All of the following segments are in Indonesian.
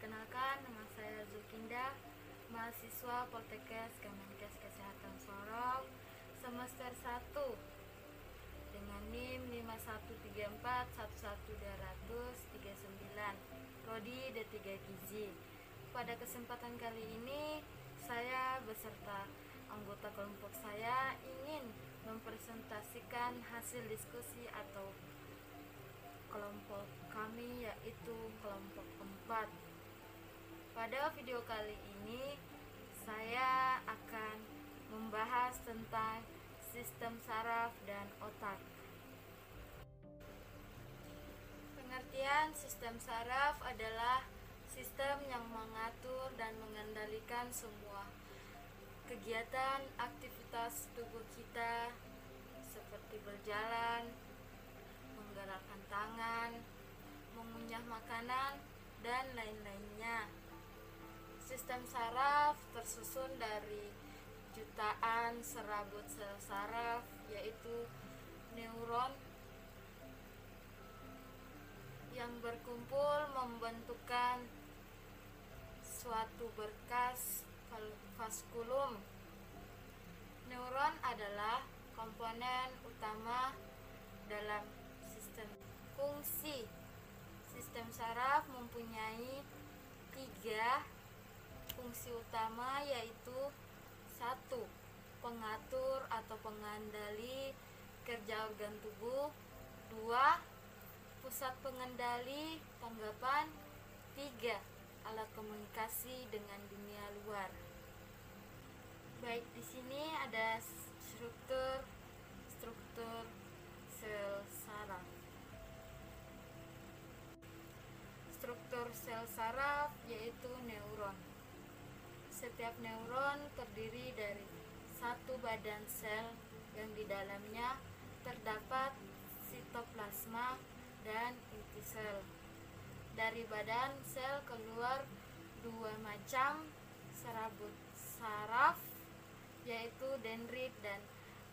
Perkenalkan, nama saya Zulkinda, mahasiswa Poltekkes Kemenkes Kesehatan Sorong, semester 1 dengan NIM 513411239, prodi D3 Gizi. Pada kesempatan kali ini, saya beserta anggota kelompok saya ingin mempresentasikan hasil diskusi atau kelompok kami, yaitu kelompok 4. Pada video kali ini saya akan membahas tentang sistem saraf dan otak. Pengertian sistem saraf adalah sistem yang mengatur dan mengendalikan semua kegiatan aktivitas tubuh kita seperti berjalan, menggerakkan tangan, mengunyah makanan, dan lain-lainnya. Sistem saraf tersusun dari jutaan serabut sel saraf, yaitu neuron yang berkumpul membentukkan suatu berkas vaskulum. Neuron adalah komponen utama dalam sistem. Fungsi sistem saraf mempunyai 3 fungsi utama, yaitu 1. Pengatur atau pengendali kerja organ tubuh. 2. Pusat pengendali tanggapan. 3. Alat komunikasi dengan dunia luar. Baik, di sini ada struktur sel saraf. Struktur sel saraf yaitu neuron. Setiap neuron terdiri dari satu badan sel yang di dalamnya terdapat sitoplasma dan inti sel. Dari badan sel keluar 2 macam serabut saraf, yaitu dendrit dan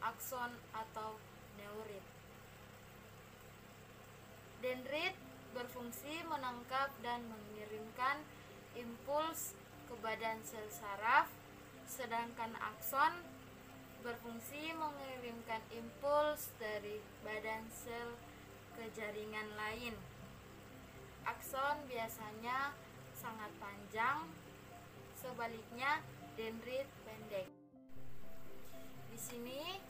akson atau neurit. Dendrit berfungsi menangkap dan mengirimkan impuls ke badan sel saraf, sedangkan akson berfungsi mengirimkan impuls dari badan sel ke jaringan lain. Akson biasanya sangat panjang, sebaliknya dendrit pendek. Di sini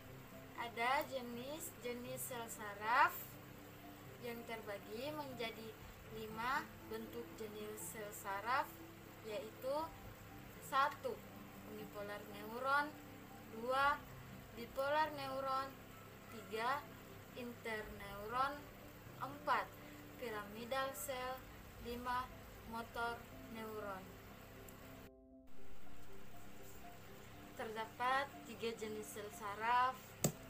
ada jenis-jenis sel saraf yang terbagi menjadi 5 bentuk jenis sel saraf, yaitu 1. Unipolar neuron. 2. Bipolar neuron. 3. Interneuron. 4. Piramidal sel. 5. Motor neuron. Terdapat 3 jenis sel saraf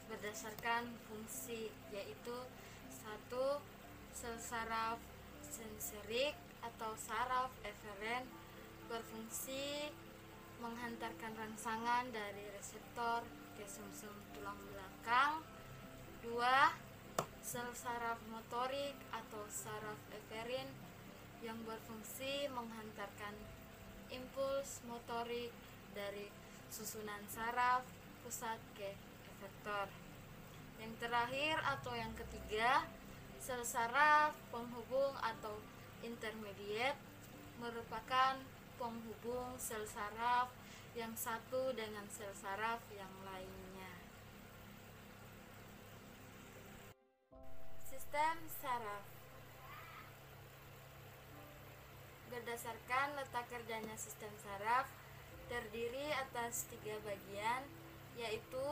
berdasarkan fungsi, yaitu 1. Sel saraf sensorik atau saraf eferen berfungsi menghantarkan rangsangan dari reseptor ke sumsum tulang belakang. 2. Sel saraf motorik atau saraf eferin yang berfungsi menghantarkan impuls motorik dari susunan saraf pusat ke efektor. Yang terakhir atau yang ketiga, sel saraf penghubung atau intermediate merupakan penghubung sel saraf yang satu dengan sel saraf yang lainnya. Sistem saraf berdasarkan letak kerjanya sistem saraf terdiri atas 3 bagian, yaitu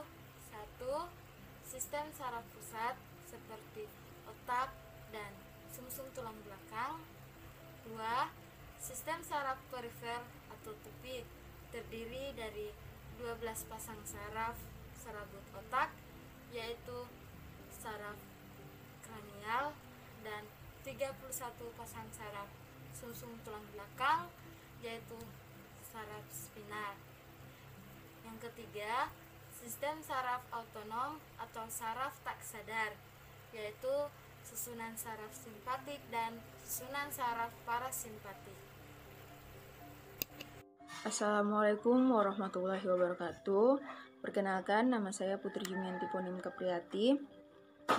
1. Sistem saraf pusat seperti otak dan sumsum tulang belakang. 2. Sistem saraf perifer atau tepi terdiri dari 12 pasang saraf serabut otak, yaitu saraf kranial, dan 31 pasang saraf sumsum tulang belakang, yaitu saraf spinal. Yang ketiga, sistem saraf autonom atau saraf tak sadar, yaitu susunan saraf simpatik dan susunan saraf parasimpatik. Assalamualaikum warahmatullahi wabarakatuh. Perkenalkan, nama saya Putri Jumianti Ponim Kapriati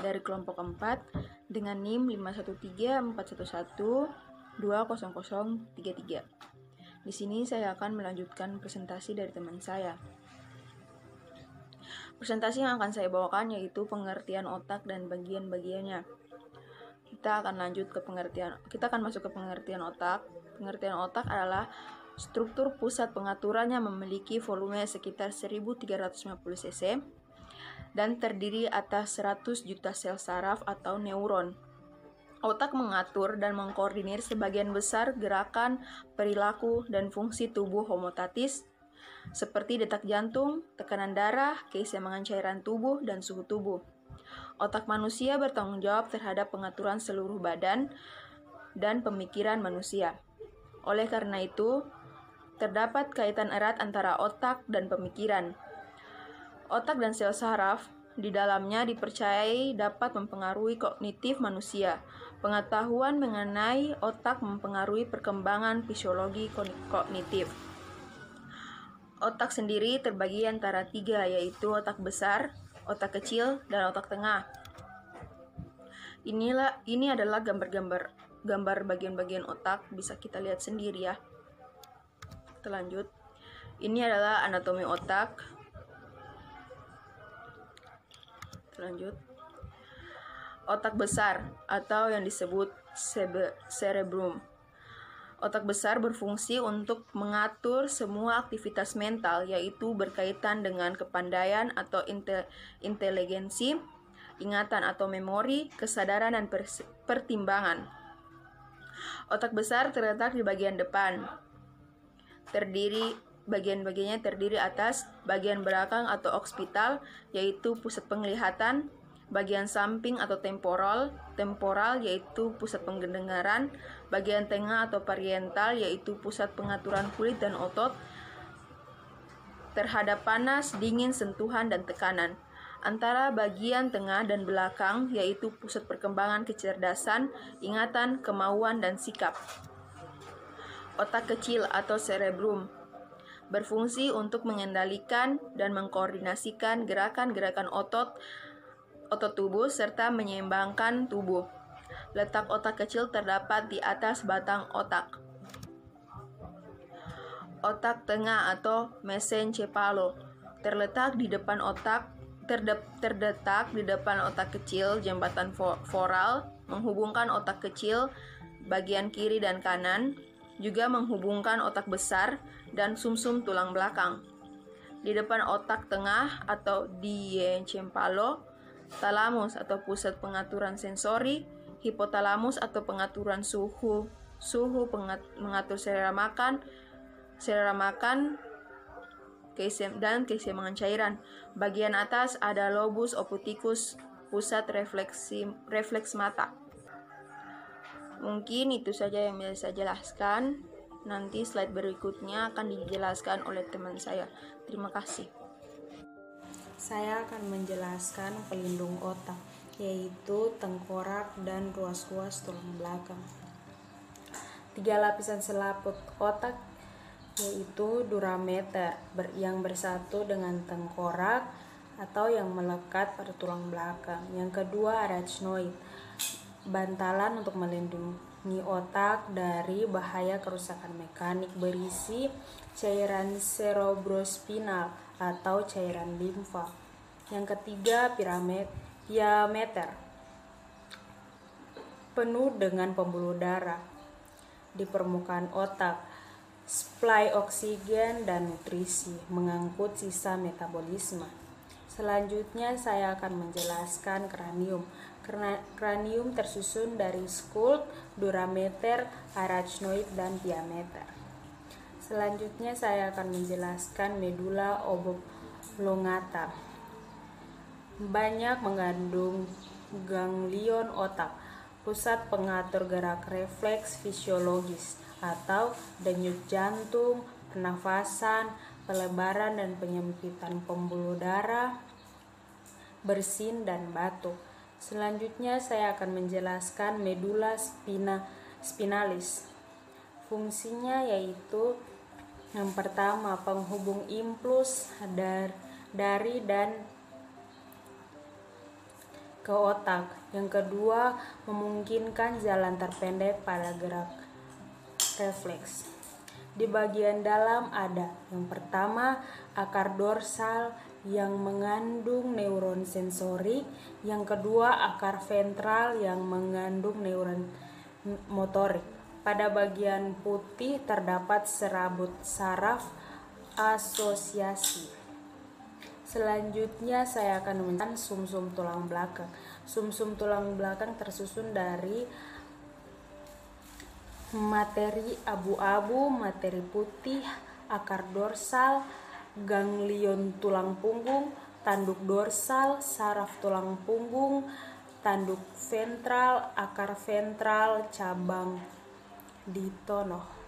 dari kelompok 4 dengan NIM 51341120033. Di sini saya akan melanjutkan presentasi dari teman saya. Presentasi yang akan saya bawakan yaitu pengertian otak dan bagian-bagiannya. Kita akan masuk ke pengertian otak. Pengertian otak adalah struktur pusat pengaturannya memiliki volume sekitar 1350 cc dan terdiri atas 100 juta sel saraf atau neuron. Otak mengatur dan mengkoordinir sebagian besar gerakan, perilaku, dan fungsi tubuh homeostatis seperti detak jantung, tekanan darah, keseimbangan cairan tubuh, dan suhu tubuh. Otak manusia bertanggung jawab terhadap pengaturan seluruh badan dan pemikiran manusia. Oleh karena itu, terdapat kaitan erat antara otak dan pemikiran. Otak dan sel saraf di dalamnya dipercayai dapat mempengaruhi kognitif manusia. Pengetahuan mengenai otak mempengaruhi perkembangan fisiologi kognitif. Otak sendiri terbagi antara 3, yaitu otak besar, otak kecil, dan otak tengah. Ini adalah gambar bagian-bagian otak, bisa kita lihat sendiri ya. Kita lanjut. Ini adalah anatomi otak. Lanjut. Otak besar atau yang disebut cerebrum. Otak besar berfungsi untuk mengatur semua aktivitas mental, yaitu berkaitan dengan kepandaian atau inteligensi, ingatan atau memori, kesadaran dan pertimbangan. Otak besar terletak di bagian depan. Bagian-bagiannya terdiri atas bagian belakang atau occipital, yaitu pusat penglihatan, bagian samping atau temporal, yaitu pusat pendengaran, bagian tengah atau parietal, yaitu pusat pengaturan kulit dan otot terhadap panas, dingin, sentuhan, dan tekanan. Antara bagian tengah dan belakang, yaitu pusat perkembangan kecerdasan, ingatan, kemauan, dan sikap. Otak kecil atau cerebrum berfungsi untuk mengendalikan dan mengkoordinasikan gerakan-gerakan otot tubuh serta menyeimbangkan tubuh. Letak otak kecil terdapat di atas batang otak. Otak tengah atau mesencepalo terdetak di depan otak kecil. Jembatan foral menghubungkan otak kecil bagian kiri dan kanan, juga menghubungkan otak besar dan sumsum tulang belakang. Di depan otak tengah atau diencepalo, talamus atau pusat pengaturan sensori, hipotalamus atau pengaturan suhu mengatur selera makan, dan keseimbangan cairan. Bagian atas ada lobus opticus, pusat refleks mata. Mungkin itu saja yang bisa saya jelaskan. Nanti slide berikutnya akan dijelaskan oleh teman saya. Terima kasih. Saya akan menjelaskan pelindung otak, yaitu tengkorak dan ruas-ruas tulang belakang. 3 lapisan selaput otak, yaitu durameter yang bersatu dengan tengkorak atau yang melekat pada tulang belakang. Yang kedua, arachnoid, bantalan untuk melindungi otak dari bahaya kerusakan mekanik, berisi cairan cerebrospinal atau cairan limfa. Yang ketiga, diameter, penuh dengan pembuluh darah di permukaan otak, suplai oksigen dan nutrisi, mengangkut sisa metabolisme. Selanjutnya saya akan menjelaskan kranium. Kranium tersusun dari skull, durameter, arachnoid, dan diameter. Selanjutnya saya akan menjelaskan medula oblongata. Banyak mengandung ganglion otak, pusat pengatur gerak refleks fisiologis atau denyut jantung, pernafasan, pelebaran dan penyempitan pembuluh darah, bersin, dan batuk. Selanjutnya saya akan menjelaskan medula spinalis. Fungsinya yaitu Yang pertama, penghubung impuls dari dan ke otak. Yang kedua, memungkinkan jalan terpendek pada gerak refleks. Di bagian dalam ada yang pertama, akar dorsal yang mengandung neuron sensorik. Yang kedua, akar ventral yang mengandung neuron motorik. Pada bagian putih terdapat serabut saraf asosiasi. Selanjutnya saya akan menjelaskan sumsum tulang belakang. Sumsum tulang belakang tersusun dari materi abu-abu, materi putih, akar dorsal, ganglion tulang punggung, tanduk dorsal, saraf tulang punggung, tanduk ventral, akar ventral, cabang ditono.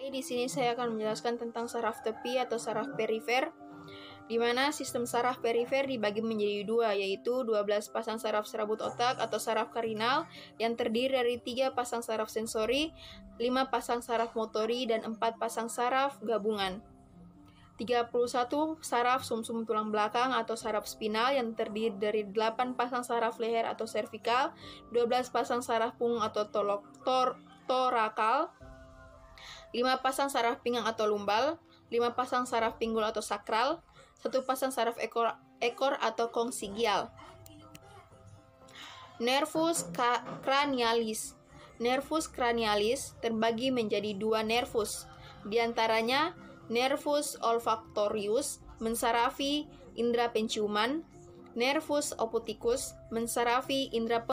Di sini saya akan menjelaskan tentang saraf tepi atau saraf perifer, di mana sistem saraf perifer dibagi menjadi dua, yaitu 12 pasang saraf serabut otak atau saraf karinal yang terdiri dari 3 pasang saraf sensori, 5 pasang saraf motori, dan 4 pasang saraf gabungan. 31 saraf sumsum tulang belakang atau saraf spinal yang terdiri dari 8 pasang saraf leher atau servikal, 12 pasang saraf punggung atau torakal, 5 pasang saraf pinggang atau lumbal, 5 pasang saraf pinggul atau sakral, 1 pasang saraf ekor atau kongsigial. Nervus cranialis. Nervus cranialis terbagi menjadi 2 nervus. Di antaranya nervus olfactorius mensarafi indera penciuman, nervus opticus mensarafi indera